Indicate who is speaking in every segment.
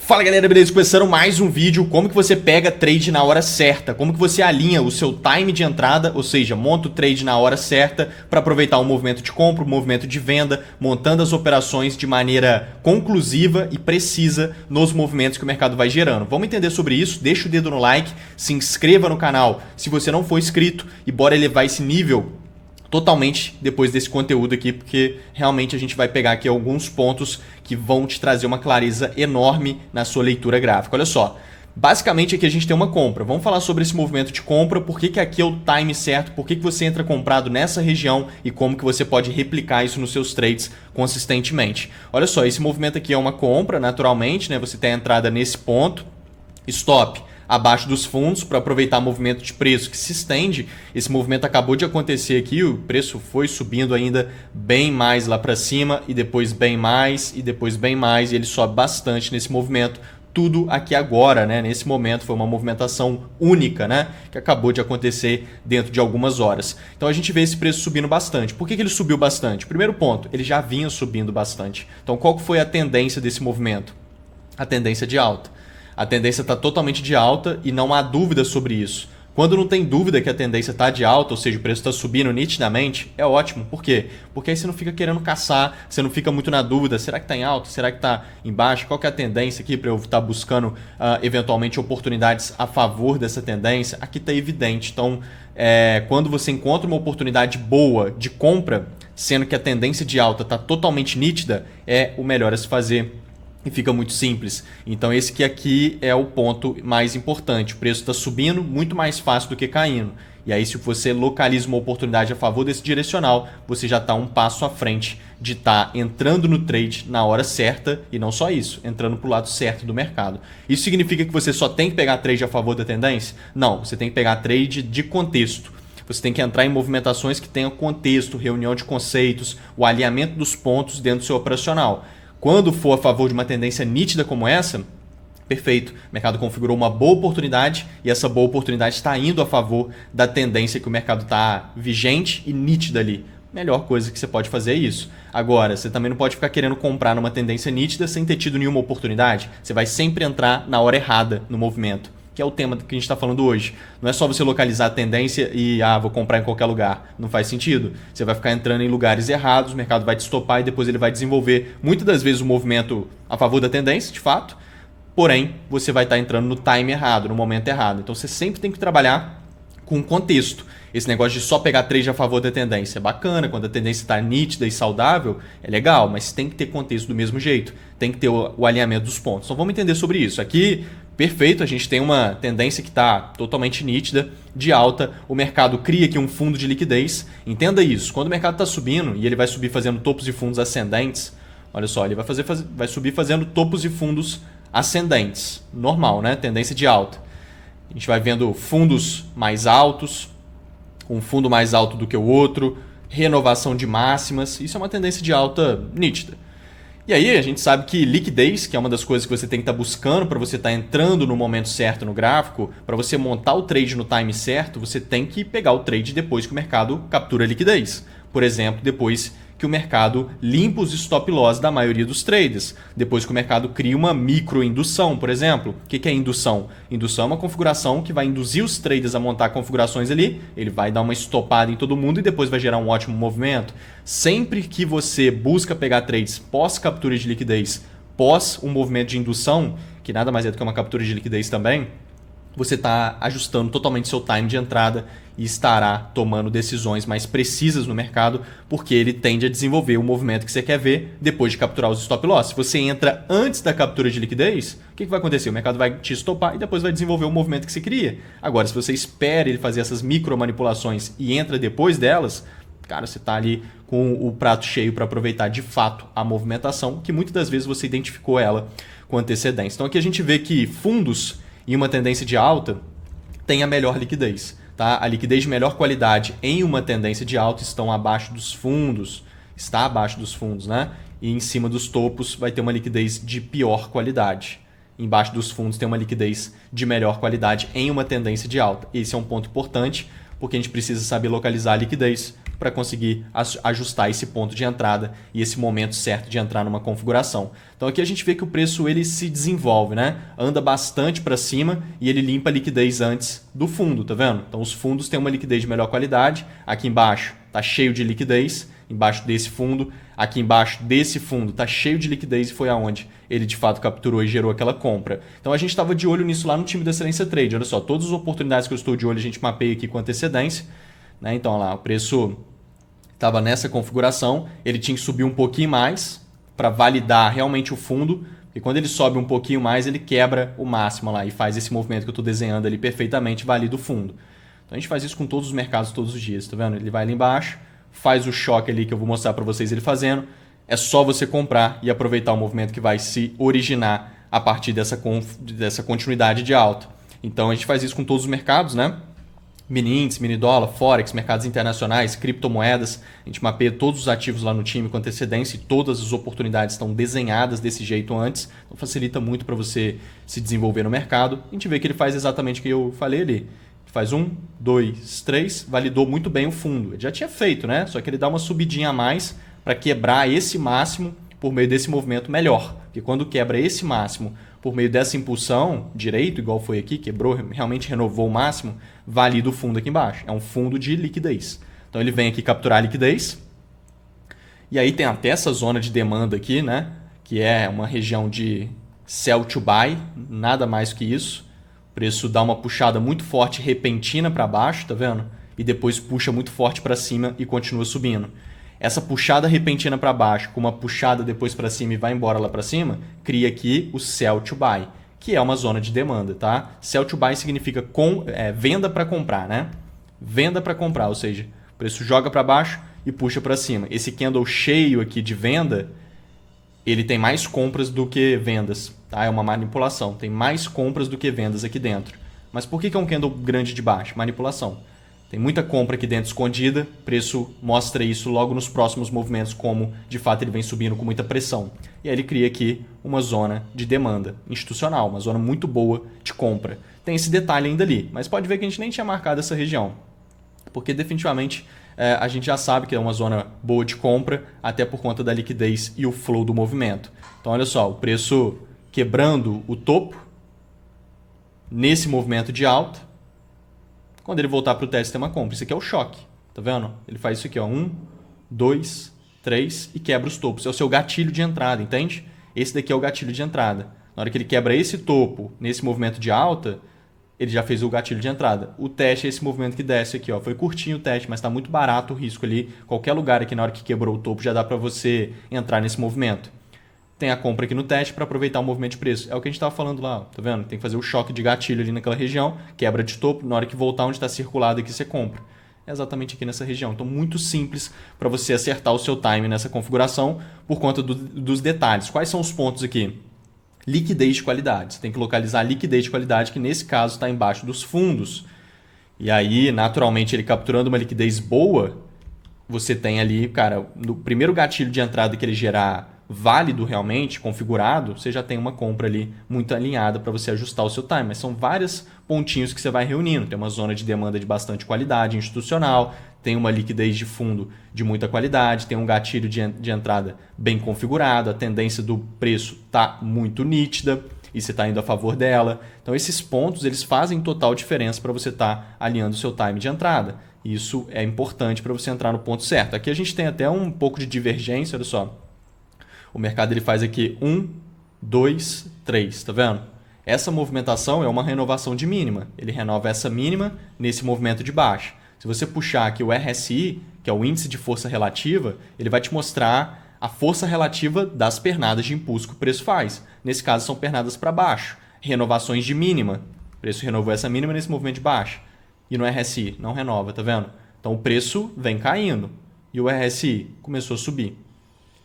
Speaker 1: Fala galera, beleza? Começando mais um vídeo, como que você pega trade na hora certa, como que você alinha o seu time de entrada, ou seja, monta o trade na hora certa para aproveitar o movimento de compra, o movimento de venda, montando as operações de maneira conclusiva e precisa nos movimentos que o mercado vai gerando. Vamos entender sobre isso, deixa o dedo no like, se inscreva no canal se você não for inscrito e bora elevar esse nível totalmente depois desse conteúdo aqui, porque realmente a gente vai pegar aqui alguns pontos que vão te trazer uma clareza enorme na sua leitura gráfica. Olha só, basicamente aqui a gente tem uma compra. Vamos falar sobre esse movimento de compra, por que aqui é o time certo, por que você entra comprado nessa região e como que você pode replicar isso nos seus trades consistentemente. Olha só, esse movimento aqui é uma compra, naturalmente, né? Você tem a entrada nesse ponto, stop abaixo dos fundos para aproveitar o movimento de preço que se estende. Esse movimento acabou de acontecer aqui, o preço foi subindo ainda bem mais lá para cima e depois bem mais e depois bem mais e ele sobe bastante nesse movimento. Tudo aqui agora, né? Nesse momento foi uma movimentação única, né? Que acabou de acontecer dentro de algumas horas. Então a gente vê esse preço subindo bastante. Por que ele subiu bastante? Primeiro ponto, ele já vinha subindo bastante. Então qual que foi a tendência desse movimento? A tendência de alta. A tendência está totalmente de alta e não há dúvida sobre isso. Quando não tem dúvida que a tendência está de alta, ou seja, o preço está subindo nitidamente, é ótimo. Por quê? Porque aí você não fica querendo caçar, você não fica muito na dúvida, será que está em alta, será que está em baixo? Qual que é a tendência aqui para eu estar buscando eventualmente oportunidades a favor dessa tendência? Aqui está evidente. Então, quando você encontra uma oportunidade boa de compra, sendo que a tendência de alta está totalmente nítida, é o melhor a se fazer. E fica muito simples. Então esse que aqui é o ponto mais importante. O preço está subindo muito mais fácil do que caindo. E aí se você localiza uma oportunidade a favor desse direcional, você já está um passo à frente de estar entrando no trade na hora certa e não só isso, entrando para o lado certo do mercado. Isso significa que você só tem que pegar trade a favor da tendência? Não, você tem que pegar trade de contexto. Você tem que entrar em movimentações que tenham contexto, reunião de conceitos, o alinhamento dos pontos dentro do seu operacional. Quando for a favor de uma tendência nítida como essa, perfeito, o mercado configurou uma boa oportunidade e essa boa oportunidade está indo a favor da tendência que o mercado está vigente e nítida ali. Melhor coisa que você pode fazer é isso. Agora, você também não pode ficar querendo comprar numa tendência nítida sem ter tido nenhuma oportunidade. Você vai sempre entrar na hora errada no movimento, que é o tema que a gente está falando hoje. Não é só você localizar a tendência e, vou comprar em qualquer lugar. Não faz sentido. Você vai ficar entrando em lugares errados, o mercado vai te estopar e depois ele vai desenvolver, muitas das vezes, o movimento a favor da tendência, de fato, porém, você vai estar entrando no time errado, no momento errado. Então, você sempre tem que trabalhar com contexto. Esse negócio de só pegar trade a favor da tendência é bacana, quando a tendência está nítida e saudável, é legal, mas tem que ter contexto do mesmo jeito. Tem que ter o alinhamento dos pontos. Então, vamos entender sobre isso. Aqui, perfeito, a gente tem uma tendência que está totalmente nítida, de alta, o mercado cria aqui um fundo de liquidez. Entenda isso, quando o mercado está subindo e ele vai subir fazendo topos e fundos ascendentes, olha só, ele vai subir fazendo topos e fundos ascendentes, normal, né? Tendência de alta. A gente vai vendo fundos mais altos, um fundo mais alto do que o outro, renovação de máximas, isso é uma tendência de alta nítida. E aí a gente sabe que liquidez, que é uma das coisas que você tem que estar buscando para você estar entrando no momento certo no gráfico, para você montar o trade no time certo, você tem que pegar o trade depois que o mercado captura a liquidez. Por exemplo, depois que o mercado limpa os stop loss da maioria dos traders. Depois que o mercado cria uma microindução, por exemplo. O que é indução? Indução é uma configuração que vai induzir os traders a montar configurações ali, ele vai dar uma estopada em todo mundo e depois vai gerar um ótimo movimento. Sempre que você busca pegar trades pós captura de liquidez, pós um movimento de indução, que nada mais é do que uma captura de liquidez também, você está ajustando totalmente seu time de entrada e estará tomando decisões mais precisas no mercado, porque ele tende a desenvolver o movimento que você quer ver depois de capturar os stop loss. Se você entra antes da captura de liquidez, o que vai acontecer? O mercado vai te estopar e depois vai desenvolver o movimento que você queria. Agora, se você espera ele fazer essas micro manipulações e entra depois delas, cara, você está ali com o prato cheio para aproveitar de fato a movimentação, que muitas das vezes você identificou ela com antecedência. Então aqui a gente vê que fundos em uma tendência de alta tem a melhor liquidez. Tá? A liquidez de melhor qualidade em uma tendência de alta estão abaixo dos fundos, está abaixo dos fundos, né? E em cima dos topos vai ter uma liquidez de pior qualidade. Embaixo dos fundos tem uma liquidez de melhor qualidade em uma tendência de alta. Esse é um ponto importante, porque a gente precisa saber localizar a liquidez para conseguir ajustar esse ponto de entrada e esse momento certo de entrar numa configuração. Então aqui a gente vê que o preço ele se desenvolve, né? Anda bastante para cima e ele limpa a liquidez antes do fundo, tá vendo? Então os fundos têm uma liquidez de melhor qualidade. Aqui embaixo tá cheio de liquidez, embaixo desse fundo. Aqui embaixo desse fundo está cheio de liquidez e foi aonde ele de fato capturou e gerou aquela compra. Então a gente estava de olho nisso lá no time da Excelência Trade. Olha só, todas as oportunidades que eu estou de olho a gente mapeia aqui com antecedência. Né? Então olha lá, o preço estava nessa configuração, ele tinha que subir um pouquinho mais para validar realmente o fundo. E quando ele sobe um pouquinho mais, ele quebra o máximo lá e faz esse movimento que eu estou desenhando ali perfeitamente, valida o fundo. Então a gente faz isso com todos os mercados todos os dias, tá vendo? Ele vai ali embaixo, faz o choque ali que eu vou mostrar para vocês ele fazendo. É só você comprar e aproveitar o movimento que vai se originar a partir dessa continuidade de alta. Então a gente faz isso com todos os mercados, né? Mini índice, mini dólar, forex, mercados internacionais, criptomoedas. A gente mapeia todos os ativos lá no time com antecedência e todas as oportunidades estão desenhadas desse jeito antes. Então facilita muito para você se desenvolver no mercado. A gente vê que ele faz exatamente o que eu falei ali. Faz 1, 2, 3, validou muito bem o fundo. Ele já tinha feito, né? Só que ele dá uma subidinha a mais para quebrar esse máximo por meio desse movimento melhor. Porque quando quebra esse máximo por meio dessa impulsão direito, igual foi aqui, quebrou, realmente renovou o máximo, valida o fundo aqui embaixo. É um fundo de liquidez. Então ele vem aqui capturar a liquidez. E aí tem até essa zona de demanda aqui, né? Que é uma região de sell to buy, nada mais que isso. O preço dá uma puxada muito forte, repentina para baixo, tá vendo? E depois puxa muito forte para cima e continua subindo. Essa puxada repentina para baixo, com uma puxada depois para cima e vai embora lá para cima, cria aqui o sell to buy, que é uma zona de demanda, tá? Sell to buy significa venda para comprar, né? Venda para comprar, ou seja, o preço joga para baixo e puxa para cima. Esse candle cheio aqui de venda, ele tem mais compras do que vendas, tá? É uma manipulação, tem mais compras do que vendas aqui dentro. Mas por que é um candle grande de baixo? Manipulação. Tem muita compra aqui dentro escondida, o preço mostra isso logo nos próximos movimentos, como de fato ele vem subindo com muita pressão. E aí ele cria aqui uma zona de demanda institucional, uma zona muito boa de compra. Tem esse detalhe ainda ali, mas pode ver que a gente nem tinha marcado essa região, porque definitivamente a gente já sabe que é uma zona boa de compra, até por conta da liquidez e o flow do movimento. Então olha só, o preço quebrando o topo, nesse movimento de alta, quando ele voltar para o teste tem uma compra. Isso aqui é o choque, tá vendo? Ele faz isso aqui, ó, 1, 2, 3 e quebra os topos. É o seu gatilho de entrada, entende? Esse daqui é o gatilho de entrada. Na hora que ele quebra esse topo, nesse movimento de alta, ele já fez o gatilho de entrada. O teste é esse movimento que desce aqui, ó. Foi curtinho o teste, mas está muito barato o risco ali. Qualquer lugar aqui na hora que quebrou o topo já dá para você entrar nesse movimento. Tem a compra aqui no teste para aproveitar o movimento de preço. É o que a gente estava falando lá, ó, tá vendo? Tem que fazer o choque de gatilho ali naquela região, quebra de topo, na hora que voltar onde está circulado aqui você compra. É exatamente aqui nessa região. Então muito simples para você acertar o seu time nessa configuração por conta dos detalhes. Quais são os pontos aqui? Liquidez de qualidade. Você tem que localizar a liquidez de qualidade, que nesse caso está embaixo dos fundos. E aí, naturalmente, ele capturando uma liquidez boa, você tem ali, cara, no primeiro gatilho de entrada que ele gerar válido realmente, configurado, você já tem uma compra ali muito alinhada para você ajustar o seu time. Mas são vários pontinhos que você vai reunindo. Tem uma zona de demanda de bastante qualidade institucional, tem uma liquidez de fundo de muita qualidade, tem um gatilho de entrada bem configurado, a tendência do preço está muito nítida e você está indo a favor dela. Então esses pontos eles fazem total diferença para você estar alinhando o seu time de entrada. Isso é importante para você entrar no ponto certo. Aqui a gente tem até um pouco de divergência, olha só. O mercado ele faz aqui 1, 2, 3, tá vendo? Essa movimentação é uma renovação de mínima. Ele renova essa mínima nesse movimento de baixa. Se você puxar aqui o RSI, que é o índice de força relativa, ele vai te mostrar a força relativa das pernadas de impulso que o preço faz. Nesse caso são pernadas para baixo, renovações de mínima. O preço renovou essa mínima nesse movimento de baixa. E no RSI não renova, tá vendo? Então o preço vem caindo e o RSI começou a subir.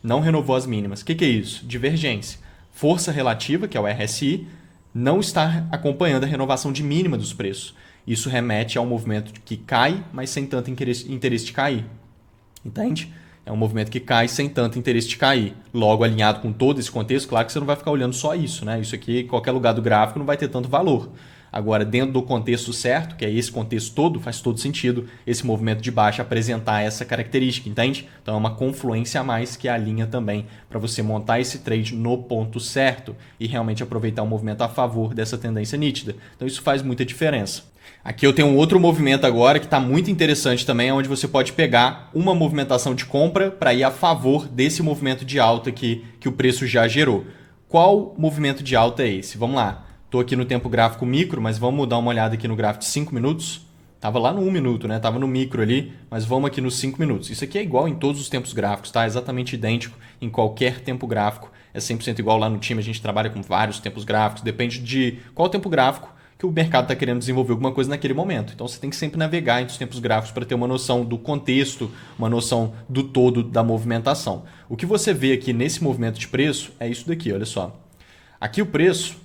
Speaker 1: Não renovou as mínimas. O que é isso? Divergência. Força relativa, que é o RSI, não está acompanhando a renovação de mínima dos preços. Isso remete ao movimento que cai, mas sem tanto interesse de cair. Entende? É um movimento que cai sem tanto interesse de cair. Logo, alinhado com todo esse contexto, claro que você não vai ficar olhando só isso, né? Isso aqui, em qualquer lugar do gráfico, não vai ter tanto valor. Agora, dentro do contexto certo, que é esse contexto todo, faz todo sentido esse movimento de baixa apresentar essa característica, entende? Então é uma confluência a mais que alinha também para você montar esse trade no ponto certo e realmente aproveitar um movimento a favor dessa tendência nítida. Então isso faz muita diferença. Aqui eu tenho um outro movimento agora que está muito interessante também, onde você pode pegar uma movimentação de compra para ir a favor desse movimento de alta aqui que o preço já gerou. Qual movimento de alta é esse? Vamos lá. Estou aqui no tempo gráfico micro, mas vamos dar uma olhada aqui no gráfico de 5 minutos. Estava lá no 1 minuto, né? Estava no micro ali, mas vamos aqui nos 5 minutos. Isso aqui é igual em todos os tempos gráficos, tá? Exatamente idêntico em qualquer tempo gráfico. É 100% igual lá no time, a gente trabalha com vários tempos gráficos. Depende de qual tempo gráfico que o mercado está querendo desenvolver alguma coisa naquele momento. Então você tem que sempre navegar entre os tempos gráficos para ter uma noção do contexto, uma noção do todo da movimentação. O que você vê aqui nesse movimento de preço é isso daqui, olha só. Aqui o preço,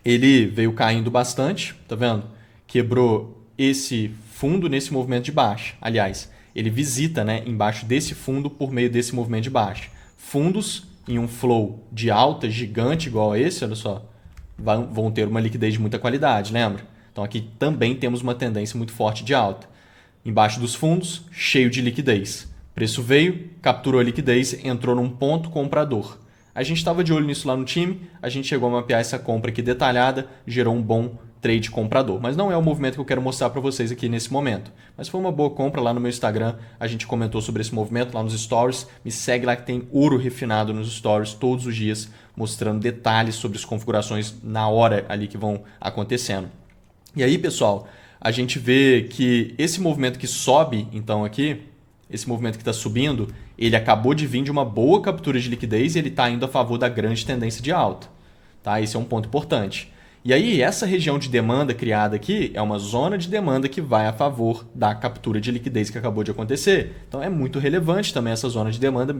Speaker 1: ele veio caindo bastante, tá vendo? Quebrou esse fundo nesse movimento de baixa. Aliás, ele visita, né, embaixo desse fundo por meio desse movimento de baixa. Fundos em um flow de alta gigante igual a esse, olha só, vão ter uma liquidez de muita qualidade, lembra? Então aqui também temos uma tendência muito forte de alta. Embaixo dos fundos, cheio de liquidez. Preço veio, capturou a liquidez, entrou num ponto comprador. A gente estava de olho nisso lá no time, a gente chegou a mapear essa compra aqui detalhada, gerou um bom trade comprador. Mas não é o movimento que eu quero mostrar para vocês aqui nesse momento. Mas foi uma boa compra lá no meu Instagram, a gente comentou sobre esse movimento lá nos stories. Me segue lá que tem ouro refinado nos stories todos os dias, mostrando detalhes sobre as configurações na hora ali que vão acontecendo. E aí, pessoal, a gente vê que esse movimento que sobe, então aqui, esse movimento que está subindo, ele acabou de vir de uma boa captura de liquidez e ele está indo a favor da grande tendência de alta. Tá? Esse é um ponto importante. E aí, essa região de demanda criada aqui é uma zona de demanda que vai a favor da captura de liquidez que acabou de acontecer. Então, é muito relevante também essa zona de demanda,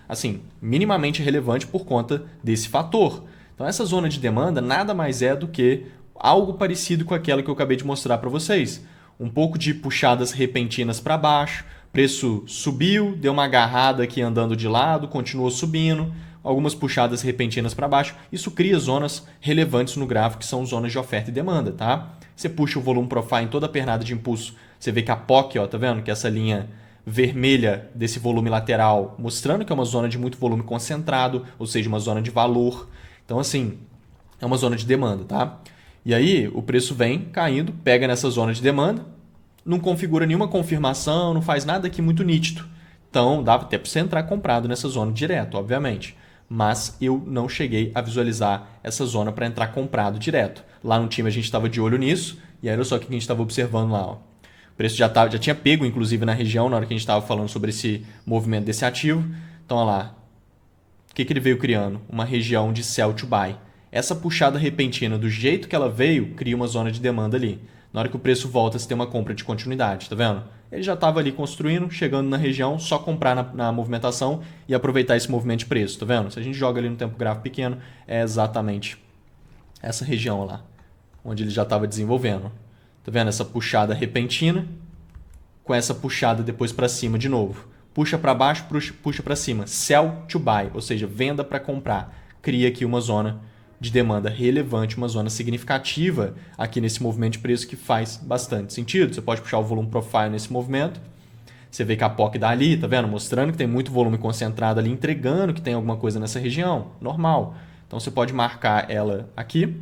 Speaker 1: assim, minimamente relevante por conta desse fator. Então, essa zona de demanda nada mais é do que algo parecido com aquela que eu acabei de mostrar para vocês. Um pouco de puxadas repentinas para baixo, preço subiu, deu uma agarrada aqui andando de lado, continuou subindo, algumas puxadas repentinas para baixo. Isso cria zonas relevantes no gráfico, que são zonas de oferta e demanda, tá? Você puxa o volume profile em toda a pernada de impulso, você vê que a POC, ó, tá vendo? Que é essa linha vermelha desse volume lateral, mostrando que é uma zona de muito volume concentrado, ou seja, uma zona de valor. Então, assim, é uma zona de demanda, tá? E aí, o preço vem caindo, pega nessa zona de demanda, não configura nenhuma confirmação, não faz nada aqui muito nítido. Então, dá até para você entrar comprado nessa zona direto, obviamente. Mas eu não cheguei a visualizar essa zona para entrar comprado direto. Lá no time a gente estava de olho nisso, e aí olha só o que a gente estava observando lá. Ó. O preço já tinha pego, inclusive, na região, na hora que a gente estava falando sobre esse movimento desse ativo. Então, olha lá. O que ele veio criando? Uma região de sell to buy. Essa puxada repentina, do jeito que ela veio, cria uma zona de demanda ali. Na hora que o preço volta, você tem uma compra de continuidade, tá vendo? Ele já estava ali construindo, chegando na região, só comprar na movimentação e aproveitar esse movimento de preço, tá vendo? Se a gente joga ali no tempo gráfico pequeno, é exatamente essa região lá, onde ele já estava desenvolvendo. Tá vendo? Essa puxada repentina, com essa puxada depois para cima de novo. Puxa para baixo, puxa para cima. Sell to buy, ou seja, venda para comprar. Cria aqui uma zona de demanda relevante, uma zona significativa aqui nesse movimento de preço que faz bastante sentido. Você pode puxar o volume profile nesse movimento. Você vê que a POC dá ali, tá vendo? Mostrando que tem muito volume concentrado ali, entregando que tem alguma coisa nessa região. Normal. Então você pode marcar ela aqui,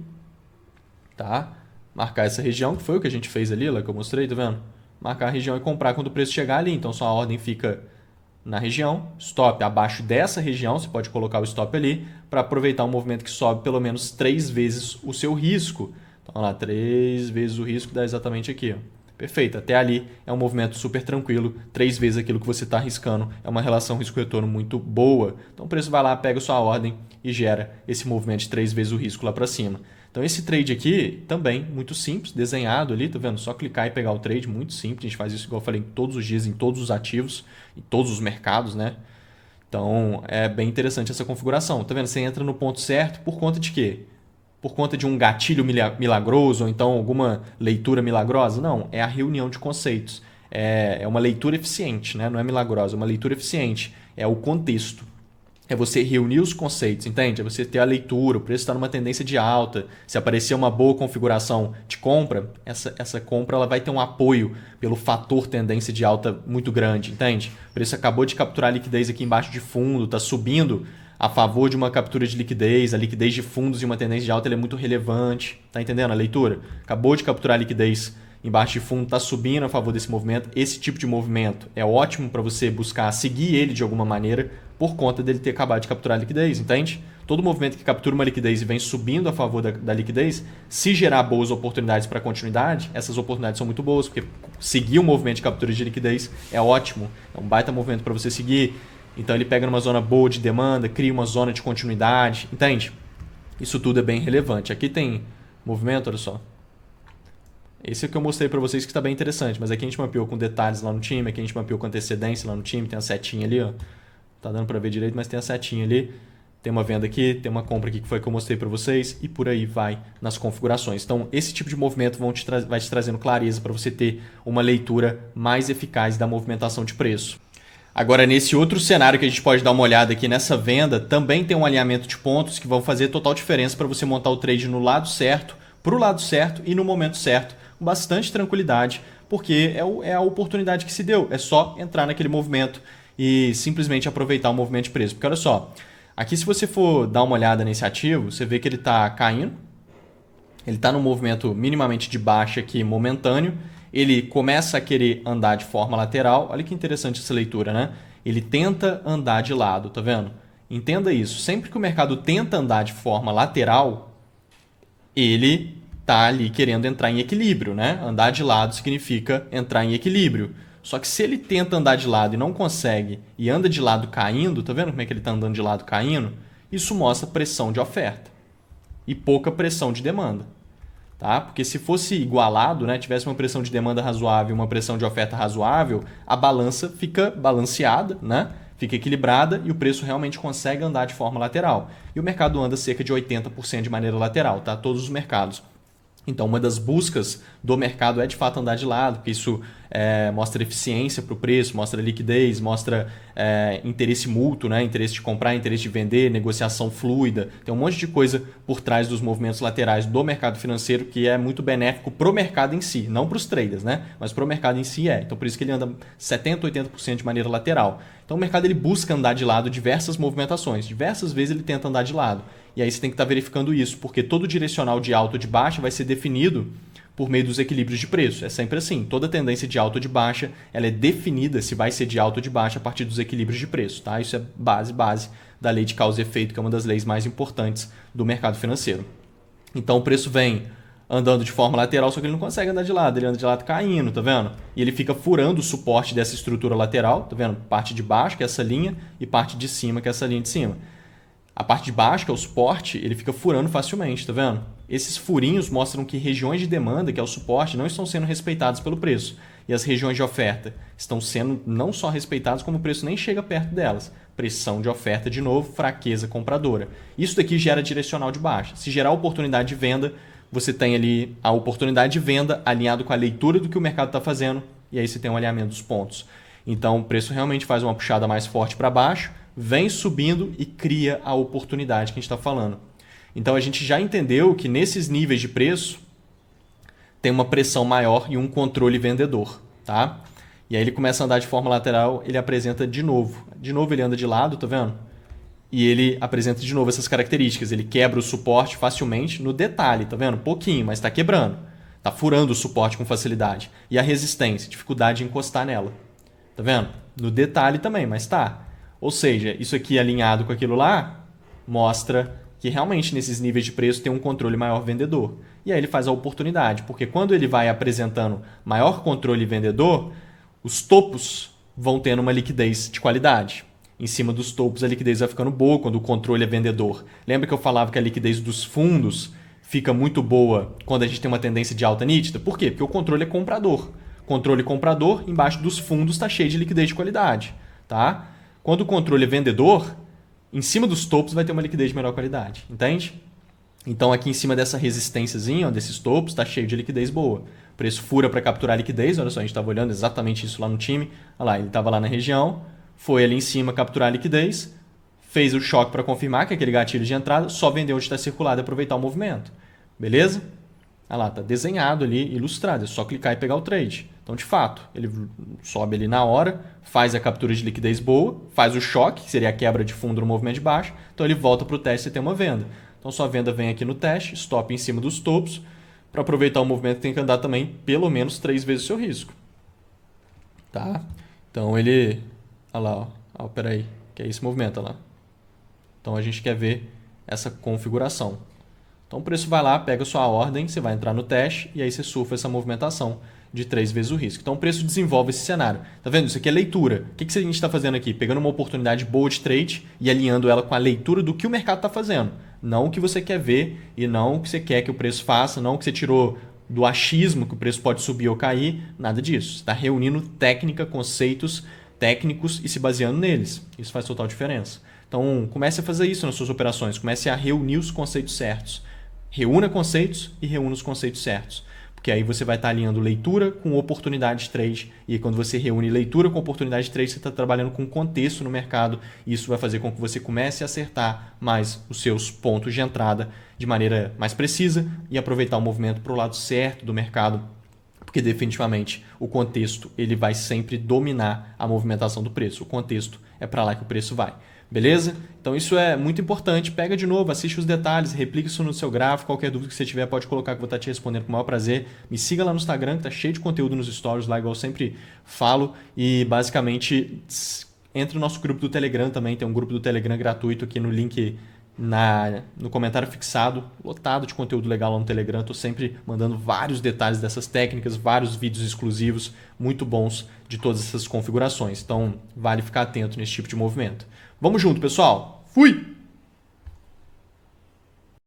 Speaker 1: tá? Marcar essa região, que foi o que a gente fez ali, lá que eu mostrei, tá vendo? Marcar a região e comprar quando o preço chegar ali. Então sua ordem fica na região, stop abaixo dessa região, você pode colocar o stop ali para aproveitar um movimento que sobe pelo menos 3 vezes o seu risco. Então, olha lá, 3 vezes o risco dá exatamente aqui. Ó. Perfeito, até ali é um movimento super tranquilo, 3 vezes aquilo que você está arriscando, é uma relação risco-retorno muito boa. Então o preço vai lá, pega a sua ordem e gera esse movimento de 3 vezes o risco lá para cima. Então esse trade aqui também muito simples, desenhado ali, tá vendo? Só clicar e pegar o trade, muito simples. A gente faz isso, igual eu falei, todos os dias, em todos os ativos, em todos os mercados, né? Então é bem interessante essa configuração. Tá vendo? Você entra no ponto certo por conta de quê? Por conta de um gatilho milagroso ou então alguma leitura milagrosa? Não, é a reunião de conceitos. É uma leitura eficiente, né? Não é milagrosa, é uma leitura eficiente. É o contexto. é você reunir os conceitos, entende? É você ter a leitura, o preço está numa tendência de alta. Se aparecer uma boa configuração de compra, essa compra ela vai ter um apoio pelo fator tendência de alta muito grande, entende? O preço acabou de capturar a liquidez aqui embaixo de fundo, está subindo a favor de uma captura de liquidez. A liquidez de fundos e uma tendência de alta ela é muito relevante. Tá entendendo a leitura? Acabou de capturar a liquidez embaixo de fundo, está subindo a favor desse movimento. Esse tipo de movimento é ótimo para você buscar seguir ele de alguma maneira por conta dele ter acabado de capturar a liquidez, entende? Todo movimento que captura uma liquidez e vem subindo a favor da liquidez, se gerar boas oportunidades para continuidade, essas oportunidades são muito boas, porque seguir o movimento de captura de liquidez é ótimo, é um baita movimento para você seguir. Então ele pega numa zona boa de demanda, cria uma zona de continuidade, entende? Isso tudo é bem relevante. Aqui tem movimento, olha só. Esse é o que eu mostrei para vocês que está bem interessante, mas aqui a gente mapeou com detalhes lá no time, aqui a gente mapeou com antecedência lá no time, tem a setinha ali, ó. Tá dando para ver direito, mas tem a setinha ali. Tem uma venda aqui, tem uma compra aqui que foi que eu mostrei para vocês e por aí vai nas configurações. Então, esse tipo de movimento vai te trazendo clareza para você ter uma leitura mais eficaz da movimentação de preço. Agora, nesse outro cenário que a gente pode dar uma olhada aqui nessa venda, também tem um alinhamento de pontos que vão fazer total diferença para você montar o trade no lado certo, para o lado certo e no momento certo, com bastante tranquilidade, porque é a oportunidade que se deu. É só entrar naquele movimento e simplesmente aproveitar o movimento de preço. Porque olha só, aqui se você for dar uma olhada nesse ativo, você vê que ele está caindo, ele está num movimento minimamente de baixa aqui, momentâneo, ele começa a querer andar de forma lateral. Olha que interessante essa leitura, né? Ele tenta andar de lado, tá vendo? Entenda isso, sempre que o mercado tenta andar de forma lateral, ele está ali querendo entrar em equilíbrio, né? Andar de lado significa entrar em equilíbrio. Só que se ele tenta andar de lado e não consegue e anda de lado caindo, tá vendo como é que ele está andando de lado caindo? Isso mostra pressão de oferta e pouca pressão de demanda. Tá? Porque se fosse igualado, né, tivesse uma pressão de demanda razoável e uma pressão de oferta razoável, a balança fica balanceada, né? Fica equilibrada e o preço realmente consegue andar de forma lateral. E o mercado anda cerca de 80% de maneira lateral, tá? Todos os mercados. Então, uma das buscas do mercado é de fato andar de lado, porque isso mostra eficiência para o preço, mostra liquidez, mostra interesse mútuo, né? Interesse de comprar, interesse de vender, negociação fluida. Tem um monte de coisa por trás dos movimentos laterais do mercado financeiro que é muito benéfico para o mercado em si, não para os traders, né? Mas para o mercado em si é. Então, por isso que ele anda 70%, 80% de maneira lateral. Então, o mercado ele busca andar de lado diversas movimentações. Diversas vezes ele tenta andar de lado. E aí você tem que estar verificando isso, porque todo direcional de alta ou de baixa vai ser definido por meio dos equilíbrios de preço. É sempre assim. Toda tendência de alta ou de baixa ela é definida se vai ser de alta ou de baixa a partir dos equilíbrios de preço. Tá? Isso é base da lei de causa e efeito, que é uma das leis mais importantes do mercado financeiro. Então o preço vem andando de forma lateral, só que ele não consegue andar de lado. Ele anda de lado caindo, tá vendo? E ele fica furando o suporte dessa estrutura lateral, tá vendo? Parte de baixo, que é essa linha, e parte de cima, que é essa linha de cima. A parte de baixo, que é o suporte, ele fica furando facilmente, tá vendo? Esses furinhos mostram que regiões de demanda, que é o suporte, não estão sendo respeitadas pelo preço. E as regiões de oferta estão sendo não só respeitadas, como o preço nem chega perto delas. Pressão de oferta de novo, fraqueza compradora. Isso daqui gera direcional de baixa. Se gerar oportunidade de venda, você tem ali a oportunidade de venda alinhado com a leitura do que o mercado está fazendo, e aí você tem um alinhamento dos pontos. Então o preço realmente faz uma puxada mais forte para baixo, vem subindo e cria a oportunidade que a gente está falando. Então a gente já entendeu que nesses níveis de preço tem uma pressão maior e um controle vendedor. Tá? E aí ele começa a andar de forma lateral, ele apresenta de novo. De novo ele anda de lado, tá vendo? E ele apresenta de novo essas características. Ele quebra o suporte facilmente no detalhe, tá vendo? Pouquinho, mas está quebrando. Está furando o suporte com facilidade. E a resistência, dificuldade de encostar nela. Tá vendo? No detalhe também, mas tá. Ou seja, isso aqui alinhado com aquilo lá mostra que realmente nesses níveis de preço tem um controle maior vendedor. E aí ele faz a oportunidade, porque quando ele vai apresentando maior controle vendedor, os topos vão tendo uma liquidez de qualidade. Em cima dos topos a liquidez vai ficando boa quando o controle é vendedor. Lembra que eu falava que a liquidez dos fundos fica muito boa quando a gente tem uma tendência de alta nítida? Por quê? Porque o controle é comprador. Controle comprador, embaixo dos fundos está cheio de liquidez de qualidade. Tá? Quando o controle é vendedor, em cima dos topos vai ter uma liquidez de melhor qualidade. Entende? Então aqui em cima dessa resistênciazinha, desses topos, está cheio de liquidez boa. O preço fura para capturar a liquidez. Olha só, a gente estava olhando exatamente isso lá no time. Olha lá, ele estava lá na região, foi ali em cima capturar a liquidez, fez o choque para confirmar que é aquele gatilho de entrada, só vender onde está circulado e aproveitar o movimento. Beleza? Olha lá, tá desenhado ali, ilustrado. É só clicar e pegar o trade. Então, de fato, ele sobe ali na hora, faz a captura de liquidez boa, faz o choque, que seria a quebra de fundo no movimento de baixo. Então, ele volta para o teste e tem uma venda. Então, sua venda vem aqui no teste, stop em cima dos topos. Para aproveitar o movimento, tem que andar também pelo menos 3 vezes o seu risco. Tá? Então, ele... Olha lá, ó. Pera aí. Que é esse movimento, olha lá. Então, a gente quer ver essa configuração. Então o preço vai lá, pega a sua ordem, você vai entrar no teste e aí você surfa essa movimentação de 3 vezes o risco. Então o preço desenvolve esse cenário. Tá vendo? Isso aqui é leitura. O que a gente está fazendo aqui? Pegando uma oportunidade boa de trade e alinhando ela com a leitura do que o mercado está fazendo. Não o que você quer ver e não o que você quer que o preço faça, não o que você tirou do achismo que o preço pode subir ou cair, nada disso. Você está reunindo técnica, conceitos técnicos e se baseando neles. Isso faz total diferença. Então comece a fazer isso nas suas operações, comece a reunir os conceitos certos. Reúna conceitos e reúna os conceitos certos. Porque aí você vai estar alinhando leitura com oportunidade de trade. E quando você reúne leitura com oportunidade de trade, você está trabalhando com contexto no mercado. E isso vai fazer com que você comece a acertar mais os seus pontos de entrada de maneira mais precisa e aproveitar o movimento para o lado certo do mercado. Porque definitivamente o contexto ele vai sempre dominar a movimentação do preço. O contexto é para lá que o preço vai. Beleza? Então isso é muito importante. Pega de novo, assiste os detalhes, replica isso no seu gráfico. Qualquer dúvida que você tiver pode colocar que eu vou estar te respondendo com o maior prazer. Me siga lá no Instagram, que está cheio de conteúdo nos stories lá, igual eu sempre falo. E basicamente entre no nosso grupo do Telegram também. Tem um grupo do Telegram gratuito aqui no link no comentário fixado, lotado de conteúdo legal lá no Telegram. Estou sempre mandando vários detalhes dessas técnicas, vários vídeos exclusivos muito bons de todas essas configurações. Então vale ficar atento nesse tipo de movimento. Vamos junto, pessoal. Fui!